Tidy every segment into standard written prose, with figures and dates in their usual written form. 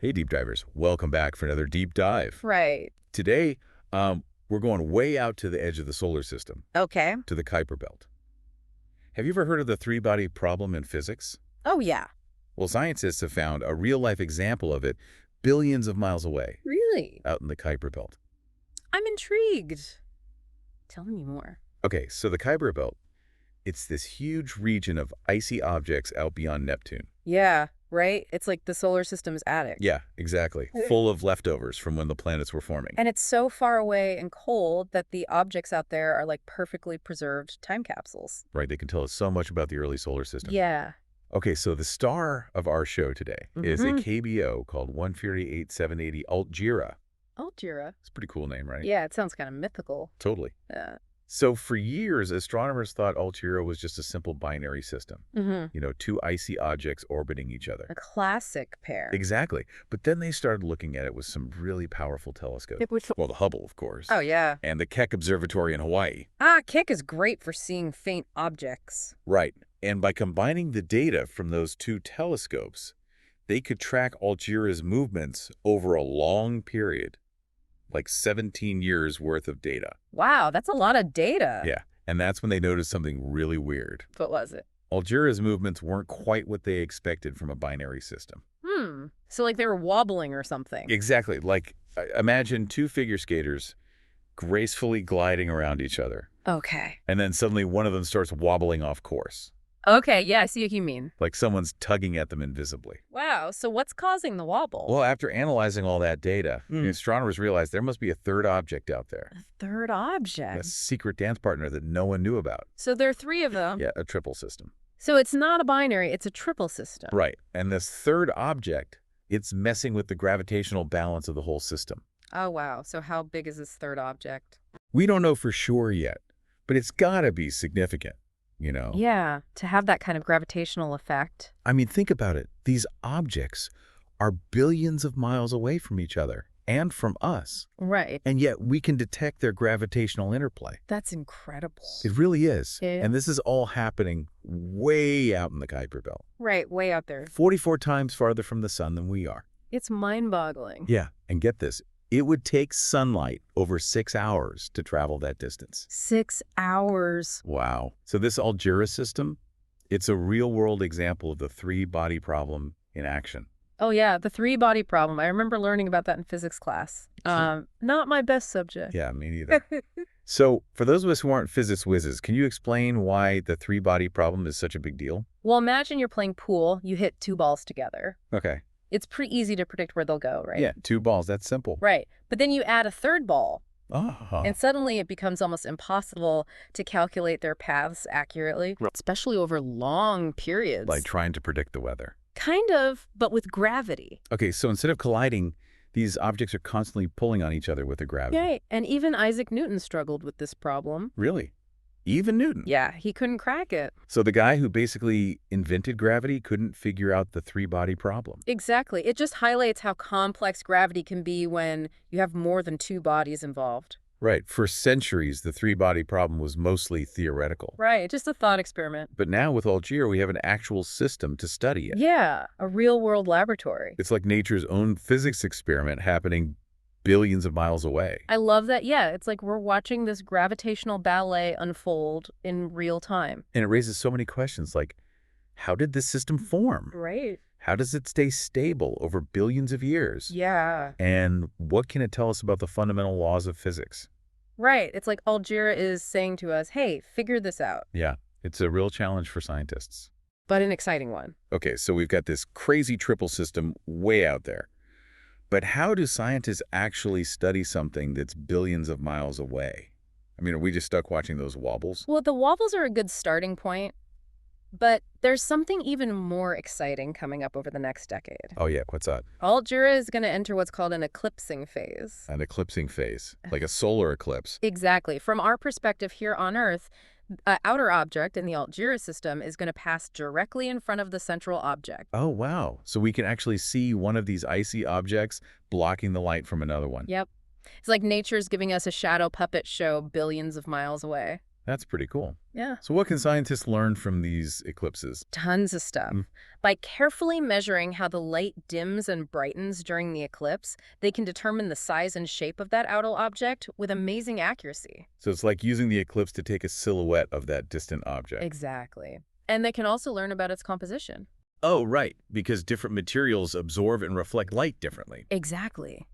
Hey, deep divers. Welcome back for another deep dive. Right. Today, we're going way out to the edge of the solar system, Okay. to the Kuiper belt. Have you ever heard of the three-body problem in physics? Oh, yeah. Well, scientists have found a real-life example of it billions of miles away, Really? out in the Kuiper belt. I'm intrigued. Tell me more. Okay, so the Kuiper belt, it's this huge region of icy objects out beyond Neptune. Yeah, right? It's like the solar system's attic. Yeah, exactly. Full of leftovers from when the planets were forming. And it's so far away and cold that the objects out there are like perfectly preserved time capsules. Right, they can tell us so much about the early solar system. Yeah. Okay, so the star of our show today is a KBO called 148780 Altjira. Altjira. It's a pretty cool name, right? Yeah, it sounds kind of mythical. Totally. Yeah. So for years, astronomers thought Altjira was just a simple binary system. You know, two icy objects orbiting each other. A classic pair. Exactly. But then they started looking at it with some really powerful telescopes. Well, the Hubble, of course. Oh, yeah. And the Keck Observatory in Hawaii. Keck is great for seeing faint objects. Right. And by combining the data from those two telescopes, they could track Altjira's movements over a long period. Like 17 years worth of data. Wow, that's a lot of data. Yeah, and that's when they noticed something really weird. What was it? Altjira's movements weren't quite what they expected from a binary system. So like they were wobbling or something. Exactly. Like, imagine two figure skaters gracefully gliding around each other. Okay. And then suddenly one of them starts wobbling off course. Okay, yeah, I see what you mean. Like someone's tugging at them invisibly. Wow, so what's causing the wobble? Well, after analyzing all that data, the astronomers realized there must be a third object out there. A third object? A secret dance partner that no one knew about. So there are three of them? Yeah, a triple system. So it's not a binary, it's a triple system. Right. And this third object, it's messing with the gravitational balance of the whole system. Oh, wow. So how big is this third object? We don't know for sure yet, but it's got to be significant, you know? Yeah, to have that kind of gravitational effect. I mean, think about it. These objects are billions of miles away from each other and from us. Right. And yet we can detect their gravitational interplay. That's incredible. It really is. Yeah. And this is all happening way out in the Kuiper belt. Right, way out there. 44 times farther from the sun than we are. It's mind-boggling. Yeah, and get this. It would take sunlight over 6 hours to travel that distance. 6 hours. Wow. So this Altjira system, it's a real-world example of the three-body problem in action. Oh, yeah, the three-body problem. I remember learning about that in physics class. Not my best subject. Yeah, me neither. So for those of us who aren't physics whizzes, can you explain why the three-body problem is such a big deal? Well, imagine you're playing pool. You hit two balls together. Okay. It's pretty easy to predict where they'll go, right? Yeah, two balls. That's simple. Right. But then you add a third ball, Oh. and suddenly it becomes almost impossible to calculate their paths accurately, especially over long periods. Like trying to predict the weather. Kind of, but with gravity. Okay, so instead of colliding, these objects are constantly pulling on each other with the gravity. Right. And even Isaac Newton struggled with this problem. Really? Even Newton? Yeah, he couldn't crack it. So the guy who basically invented gravity couldn't figure out the three-body problem. Exactly. It just highlights how complex gravity can be when you have more than two bodies involved. Right. For centuries, the three-body problem was mostly theoretical. Right. Just a thought experiment. But now with Altjira, we have an actual system to study it. Yeah, a real-world laboratory. It's like nature's own physics experiment happening billions of miles away. I love that. Yeah, it's like we're watching this gravitational ballet unfold in real time. And it raises so many questions like, how did this system form? Right. How does it stay stable over billions of years? Yeah. And what can it tell us about the fundamental laws of physics? Right. It's like Altjira is saying to us, hey, figure this out. Yeah, it's a real challenge for scientists. But an exciting one. Okay, so we've got this crazy triple system way out there. But how do scientists actually study something that's billions of miles away? I mean, are we just stuck watching those wobbles? Well, the wobbles are a good starting point, but there's something even more exciting coming up over the next decade. Oh, yeah, what's that? Altjira is going to enter what's called an eclipsing phase. An eclipsing phase, like a solar eclipse. Exactly. From our perspective here on Earth, an outer object in the Altjira system is going to pass directly in front of the central object. Oh, wow. So we can actually see one of these icy objects blocking the light from another one. Yep. It's like nature's giving us a shadow puppet show billions of miles away. That's pretty cool. Yeah. So what can scientists learn from these eclipses? Tons of stuff. By carefully measuring how the light dims and brightens during the eclipse, they can determine the size and shape of that outer object with amazing accuracy. So it's like using the eclipse to take a silhouette of that distant object. Exactly. And they can also learn about its composition. Oh, right, because different materials absorb and reflect light differently. Exactly.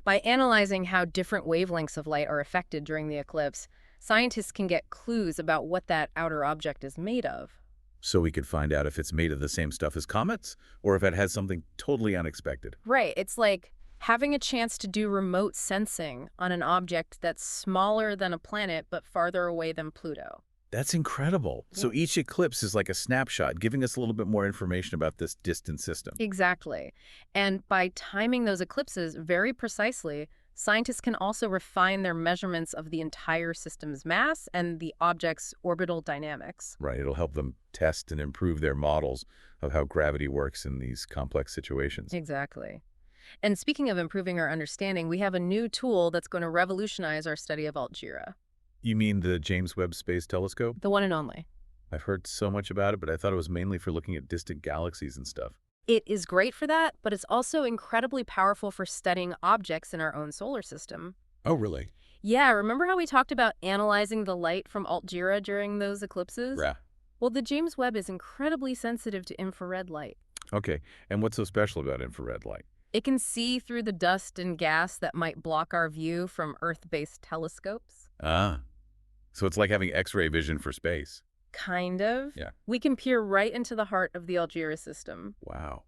By analyzing how different wavelengths of light are affected during the eclipse, scientists can get clues about what that outer object is made of. So we could find out if it's made of the same stuff as comets, or if it has something totally unexpected. Right. It's like having a chance to do remote sensing on an object that's smaller than a planet but farther away than Pluto. That's incredible. So each eclipse is like a snapshot, giving us a little bit more information about this distant system. Exactly. And by timing those eclipses very precisely, scientists can also refine their measurements of the entire system's mass and the object's orbital dynamics. Right, it'll help them test and improve their models of how gravity works in these complex situations. Exactly. And speaking of improving our understanding, we have a new tool that's going to revolutionize our study of Altjira. You mean the James Webb Space Telescope? The one and only. I've heard so much about it, but I thought it was mainly for looking at distant galaxies and stuff. It is great for that, but it's also incredibly powerful for studying objects in our own solar system. Oh, really? Yeah, remember how we talked about analyzing the light from Altjira during those eclipses? Yeah. Well, the James Webb is incredibly sensitive to infrared light. Okay, and what's so special about infrared light? It can see through the dust and gas that might block our view from Earth-based telescopes. Ah, so it's like having X-ray vision for space. Kind of. Yeah. We can peer right into the heart of the Altjira system. Wow.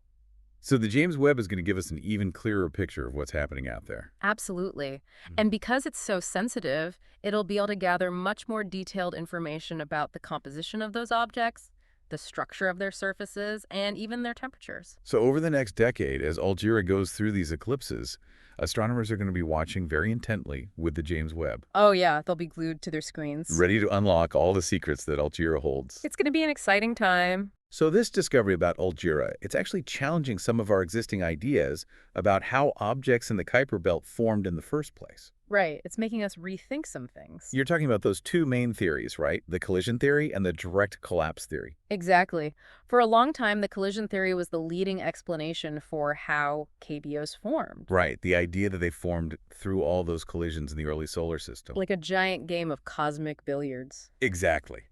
So the James Webb is going to give us an even clearer picture of what's happening out there. Absolutely. And because it's so sensitive, it'll be able to gather much more detailed information about the composition of those objects, the structure of their surfaces, and even their temperatures. So over the next decade, as Altjira goes through these eclipses, astronomers are going to be watching very intently with the James Webb, Oh yeah, they'll be glued to their screens. ready to unlock all the secrets that Altjira holds. It's going to be an exciting time. So this discovery about Altjira, it's actually challenging some of our existing ideas about how objects in the Kuiper belt formed in the first place. Right. It's making us rethink some things. You're talking about those two main theories, right? The collision theory and the direct collapse theory. Exactly. For a long time, the collision theory was the leading explanation for how KBOs formed. Right, the idea that they formed through all those collisions in the early solar system. Like a giant game of cosmic billiards. Exactly.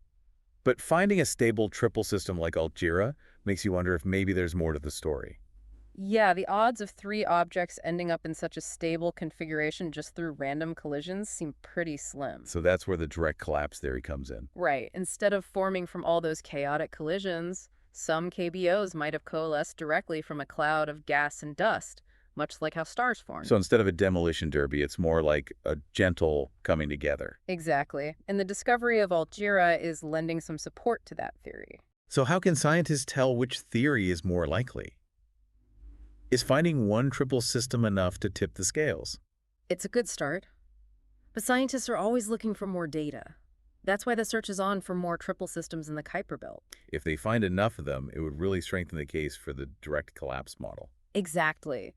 But finding a stable triple system like Altjira makes you wonder if maybe there's more to the story. Yeah, the odds of 3 objects ending up in such a stable configuration just through random collisions seem pretty slim. So that's where the direct collapse theory comes in. Right. Instead of forming from all those chaotic collisions, some KBOs might have coalesced directly from a cloud of gas and dust, much like how stars form. So instead of a demolition derby, it's more like a gentle coming together. Exactly. And the discovery of Altjira is lending some support to that theory. So how can scientists tell which theory is more likely? Is finding one triple system enough to tip the scales? It's a good start. But scientists are always looking for more data. That's why the search is on for more triple systems in the Kuiper belt. If they find enough of them, it would really strengthen the case for the direct collapse model. Exactly.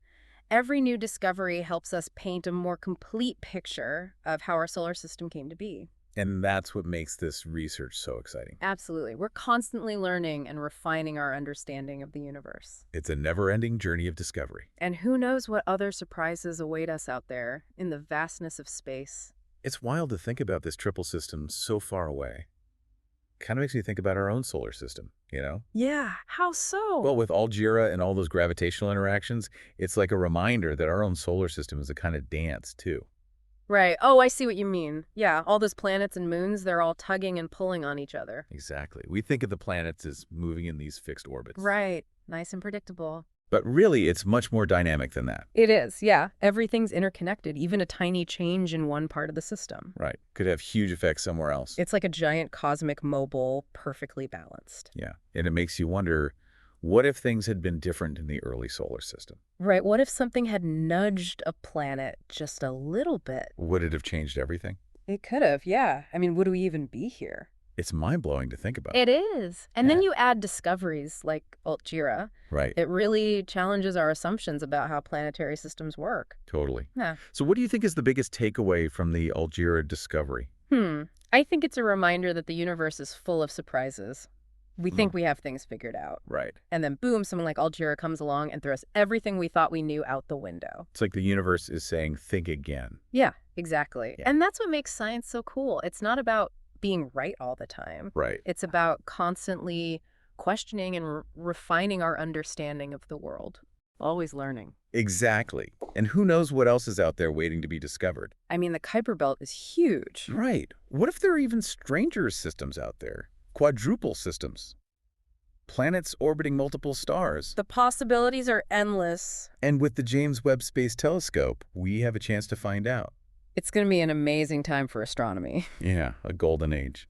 Every new discovery helps us paint a more complete picture of how our solar system came to be. And that's what makes this research so exciting. Absolutely. We're constantly learning and refining our understanding of the universe. It's a never-ending journey of discovery. And who knows what other surprises await us out there in the vastness of space. It's wild to think about this triple system so far away. Kind of makes me think about our own solar system, you know? Yeah, how so? Well, with Altjira and all those gravitational interactions, it's like a reminder that our own solar system is a kind of dance, too. Right. Oh, I see what you mean. Yeah, all those planets and moons, they're all tugging and pulling on each other. Exactly. We think of the planets as moving in these fixed orbits. Right. Nice and predictable. But really, it's much more dynamic than that. It is, yeah. Everything's interconnected, even a tiny change in one part of the system. Right. Could have huge effects somewhere else. It's like a giant cosmic mobile, perfectly balanced. Yeah. And it makes you wonder, what if things had been different in the early solar system? Right. What if something had nudged a planet just a little bit? Would it have changed everything? It could have, yeah. I mean, would we even be here? It's mind-blowing to think about. It is. And then Yeah. you add discoveries like Altjira. Right. It really challenges our assumptions about how planetary systems work. Totally. Yeah. So what do you think is the biggest takeaway from the Altjira discovery? I think it's a reminder that the universe is full of surprises. We think Mm, we have things figured out. right. And then boom, someone like Altjira comes along and throws everything we thought we knew out the window. It's like the universe is saying, think again. Yeah, exactly. Yeah. And that's what makes science so cool. It's not about being right all the time. Right. It's about constantly questioning and refining our understanding of the world. Always learning. Exactly. And who knows what else is out there waiting to be discovered? I mean, the Kuiper Belt is huge. Right. What if there are even stranger systems out there? Quadruple systems. Planets orbiting multiple stars. The possibilities are endless. And with the James Webb Space Telescope, we have a chance to find out. It's going to be an amazing time for astronomy. Yeah, a golden age.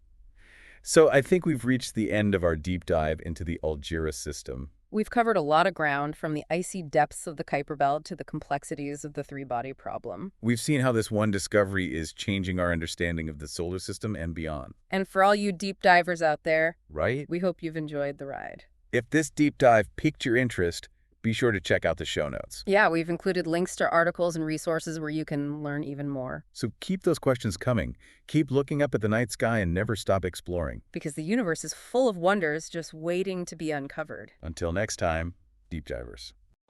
So I think we've reached the end of our deep dive into the Algira system. We've covered a lot of ground, from the icy depths of the Kuiper Belt to the complexities of the three-body problem. We've seen how this one discovery is changing our understanding of the solar system and beyond. And for all you deep divers out there, Right? we hope you've enjoyed the ride. If this deep dive piqued your interest, be sure to check out the show notes. Yeah, we've included links to articles and resources where you can learn even more. So keep those questions coming. Keep looking up at the night sky and never stop exploring. Because the universe is full of wonders just waiting to be uncovered. Until next time, deep divers.